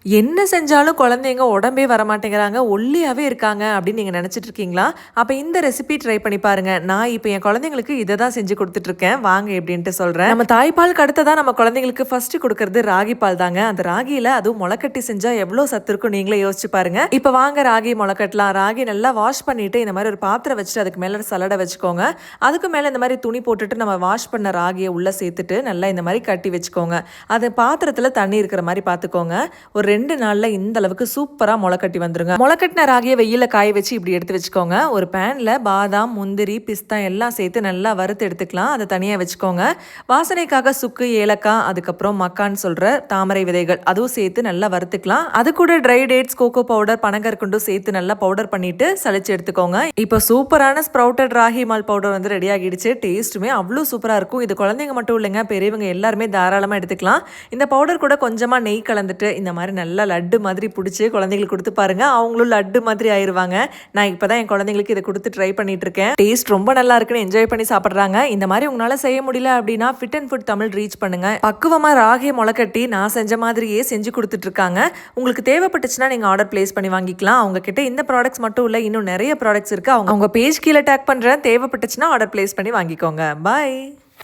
என்ன செஞ்சாலும் குழந்தைங்க உடம்பே வரமாட்டேங்கிறாங்க, ஒல்லியாவே இருக்காங்க அப்படின்னு நீங்க நினைச்சிட்டு இருக்கீங்களா? அப்ப இந்த ரெசிபி ட்ரை பண்ணி பாருங்க. நான் இப்ப என் குழந்தைங்களுக்கு இத தான் செஞ்சு குடுத்துட்டு இருக்கேன். வாங்க எப்படின்ட்டு சொல்றேன். நம்ம தாய்ப்பாலுக்கு அடுத்ததா நம்ம குழந்தைங்களுக்கு ஃபர்ஸ்ட் குடுக்கறது ராகி பால் தாங்க. அந்த ராகியில அதுவும் முளைக்கட்டி செஞ்சா எவ்வளவு சத்து இருக்கும் நீங்களே யோசிச்சு பாருங்க. இப்ப வாங்க ராகி முளைக்கட்டலாம். ராகி நல்லா வாஷ் பண்ணிட்டு இந்த மாதிரி ஒரு பாத்திரம் வச்சுட்டு அதுக்கு மேல சலடை வச்சுக்கோங்க. அதுக்கு மேல இந்த மாதிரி துணி போட்டுட்டு நம்ம வாஷ் பண்ண ராகியை உள்ள சேர்த்துட்டு நல்லா இந்த மாதிரி கட்டி வச்சுக்கோங்க. அது பாத்திரத்துல தண்ணி இருக்கிற மாதிரி பாத்துக்கோங்க. ஒரு 2 நாள்ல இந்த அளவுக்கு சூப்பரா முளைக்கட்டி வந்துருங்க. முளைக்கட்டின ராகியை வெயில காய வச்சு இப்படி எடுத்து வச்சுக்கோங்க. ஒரு பேன்ல பாதாம், முந்திரி, பிஸ்தா எல்லாம் சேர்த்து நல்லா வறுத்து எடுத்துக்கலாம். அதை தனியா வச்சுக்கோங்க. வாசனைக்காக சுக்கு, ஏலக்காய், அதுக்கப்புறம் மக்கான்னு சொல்ற தாமரை விதைகள் அதுவும் சேர்த்து நல்லா வறுத்துக்கலாம். அது கூட ட்ரை டேட்ஸ், கோகோ பவுடர், பனங்கற்கண்டும் சேர்த்து நல்லா பவுடர் பண்ணிட்டு சளிச்சு எடுத்துக்கோங்க. இப்போ சூப்பரான ஸ்ப்ரவுட்டட் ராகி மால் பவுடர் வந்து ரெடி ஆகிடுச்சு. டேஸ்ட்டுமே அவ்வளோ சூப்பரா இருக்கும். இது குழந்தைங்க மட்டும் இல்லைங்க, பெரியவங்க எல்லாருமே தாராளமா எடுத்துக்கலாம். இந்த பவுடர் கூட கொஞ்சமா நெய் கலந்துட்டு இந்த மாதிரி நல்லா லட்டு மாதிரி பிடிச்சி குழந்தைங்களுக்கு கொடுத்து பாருங்க. அவங்களும் லட்டு மாதிரி ஆயிருவாங்க. நான் இப்பதான் என் குழந்தைங்களுக்கு இதை கொடுத்து ட்ரை பண்ணிட்டு இருக்கேன். டேஸ்ட் ரொம்ப நல்லா இருக்குன்னு என்ஜாய் பண்ணி சாப்பிட்றாங்க. இந்த மாதிரி உங்களால செய்ய முடியல அப்படின்னா fit and food Tamil reach பண்ணுங்க. பக்குவமா ராகி முளைக்கட்டி நான் செஞ்ச மாதிரியே செஞ்சு கொடுத்துட்டு இருக்காங்க. உங்களுக்கு தேவைப்பட்டுச்சுன்னா நீங்க ஆர்டர் பிளேஸ் பண்ணி வாங்கிக்கலாம். அவங்க கிட்ட இந்த ப்ராடக்ட்ஸ் மட்டும் இல்ல, இன்னும் நிறைய ப்ராடக்ட்ஸ் இருக்கு. அவங்க பேஜ் கீழே டேக் பண்றேன். தேவைப்பட்டுச்சுன்னா ஆர்டர் பிளேஸ் பண்ணி வாங்கிக்கோங்க. பாய்.